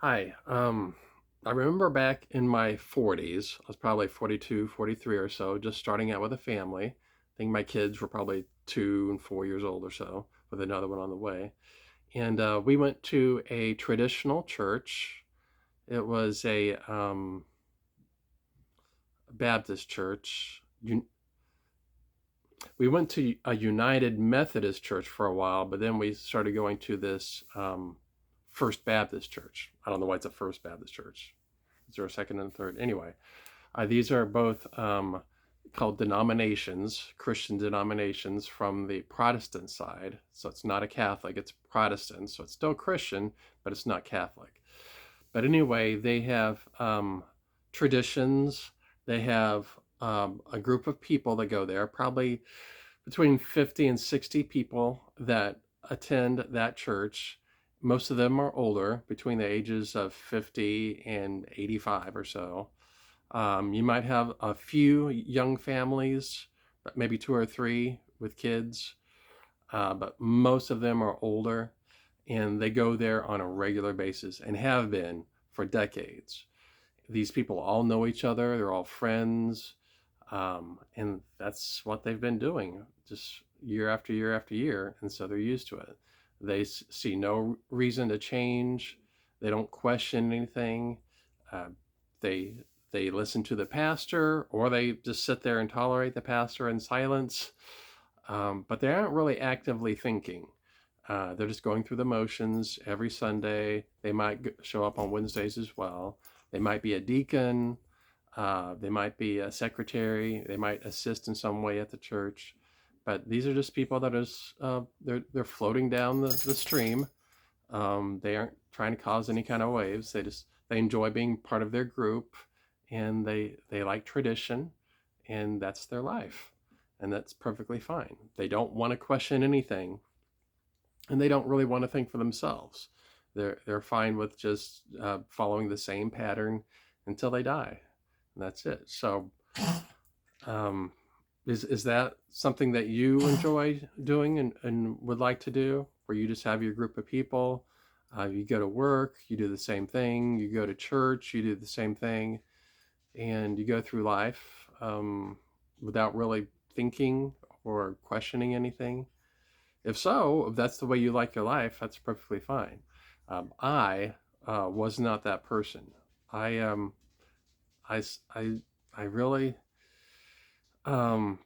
Hi. I remember back in my 40s, I was probably 42, 43 or so, just starting out with a family. I think my kids were probably 2 and 4 years old or so, with another one on the way. And we went to a traditional church. It was a Baptist church. We went to a United Methodist church for a while, but then we started going to this First Baptist church. I don't know why it's a First Baptist church. Is there a second and third? Anyway, these are both called denominations, Christian denominations from the Protestant side. So it's not a Catholic, it's Protestant. So it's still Christian, but it's not Catholic. But anyway, they have traditions. They have a group of people that go there, probably between 50 and 60 people that attend that church. Most of them are older, between the ages of 50 and 85 or so. You might have a few young families, maybe two or three with kids, but most of them are older and they go there on a regular basis and have been for decades. These people all know each other, they're all friends, and that's what they've been doing just year after year after year, and so they're used to it. They see no reason to change, they don't question anything. Uh, they they listen to the pastor, or they just sit there and tolerate the pastor in silence, but they aren't really actively thinking. They're just going through the motions every Sunday. They might show up on Wednesdays as well. They might be a deacon. They might be a secretary. They might assist in some way at the church. But these are just people that is they're floating down the stream. They aren't trying to cause any kind of waves. They enjoy being part of their group, and they like tradition, and that's their life, and that's perfectly fine. They don't want to question anything, and they don't really want to think for themselves. They're fine with just following the same pattern until they die, and that's it. So, um, is that something that you enjoy doing and would like to do, where you just have your group of people? You go to work, you do the same thing. You go to church, you do the same thing, and you go through life without really thinking or questioning anything. If so, if that's the way you like your life, that's perfectly fine. I was not that person. I I I I really um,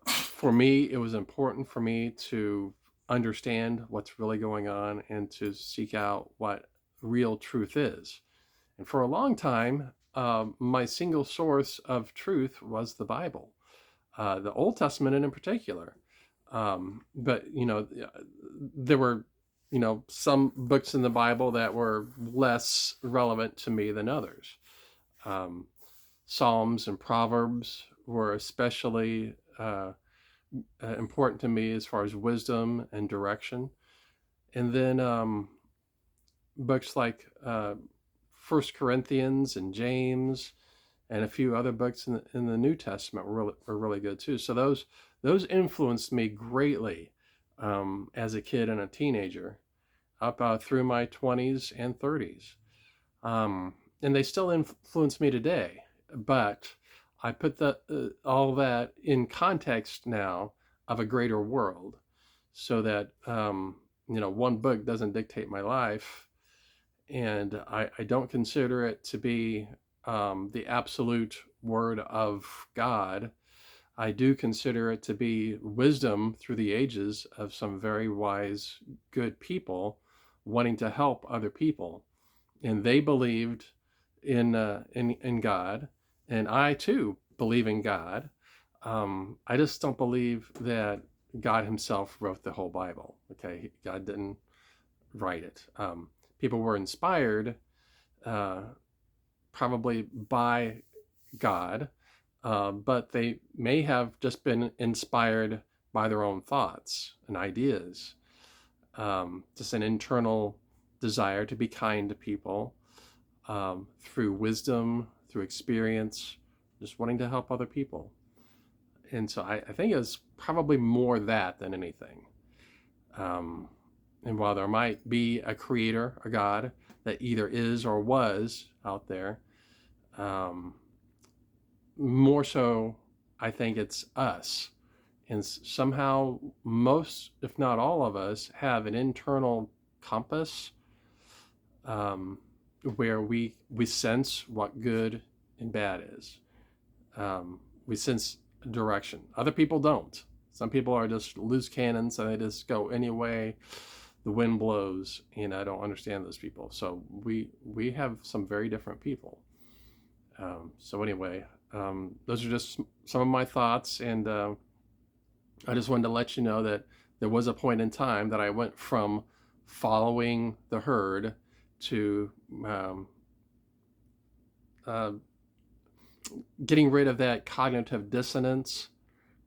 for me, it was important for me to understand what's really going on and to seek out what real truth is. And for a long time, my single source of truth was the Bible, the Old Testament in particular. But there were some books in the Bible that were less relevant to me than others. Um, Psalms and Proverbs were especially important to me as far as wisdom and direction. And then books like First Corinthians and James and a few other books in the New Testament were really good too. So those influenced me greatly as a kid and a teenager up through my 20s and 30s. And they still influence me today, but I put all that in context now of a greater world, so that one book doesn't dictate my life, and I don't consider it to be the absolute word of God. I do consider it to be wisdom through the ages of some very wise, good people wanting to help other people, and they believed in God, and I too believe in God. I just don't believe that God Himself wrote the whole Bible. Okay, God didn't write it. People were inspired, uh, probably by God, but they may have just been inspired by their own thoughts and ideas, just an internal desire to be kind to people, through wisdom, through experience, just wanting to help other people. And so I think it's probably more that than anything. Um, And while there might be a creator, a God that either is or was out there, um, more so, I think it's us. And somehow, most, if not all of us, have an internal compass, um, where we sense what good and bad is. We sense direction. Other people don't. Some people are just loose cannons and they just go any way the wind blows, and I don't understand those people. So we have some very different people. So anyway, those are just some of my thoughts, and I just wanted to let you know that there was a point in time that I went from following the herd to uh, getting rid of that cognitive dissonance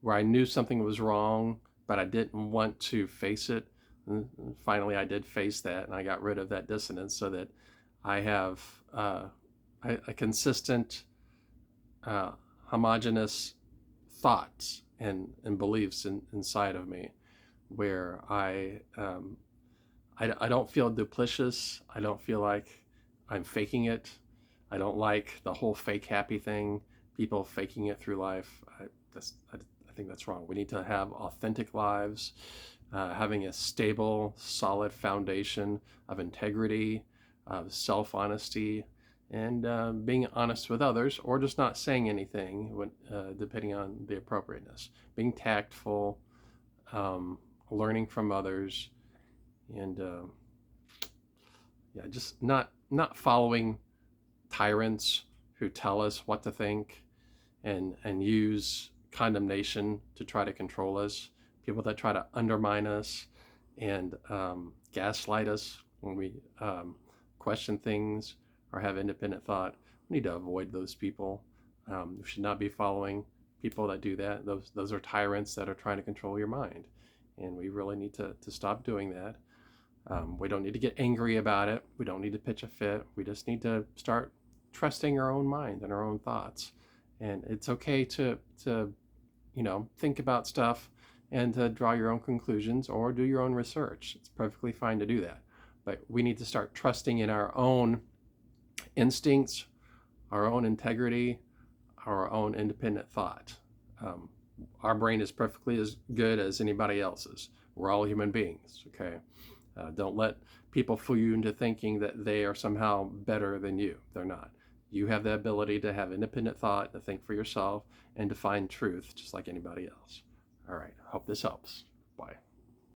where I knew something was wrong, but I didn't want to face it. And finally, I did face that, and I got rid of that dissonance so that I have a consistent, uh, homogenous thoughts and beliefs inside of me, where I don't feel duplicitous. I don't feel like I'm faking it. I don't like the whole fake happy thing, people faking it through life. I think that's wrong. We need to have authentic lives, having a stable, solid foundation of integrity, of self honesty, and being honest with others, or just not saying anything, depending on the appropriateness. Being tactful, learning from others, and yeah, just not following tyrants who tell us what to think and use condemnation to try to control us. People that try to undermine us and gaslight us when we question things or have independent thought. We need to avoid those people. We should not be following people that do that. Those are tyrants that are trying to control your mind, and we really need to stop doing that. We don't need to get angry about it. We don't need to pitch a fit. We just need to start trusting our own mind and our own thoughts. And it's okay to think about stuff and to draw your own conclusions or do your own research. It's perfectly fine to do that. But we need to start trusting in our own instincts, our own integrity, our own independent thought. Our brain is perfectly as good as anybody else's. We're all human beings, okay? Don't let people fool you into thinking that they are somehow better than you. They're not. You have the ability to have independent thought, to think for yourself, and to find truth just like anybody else. All right. Hope this helps. Bye.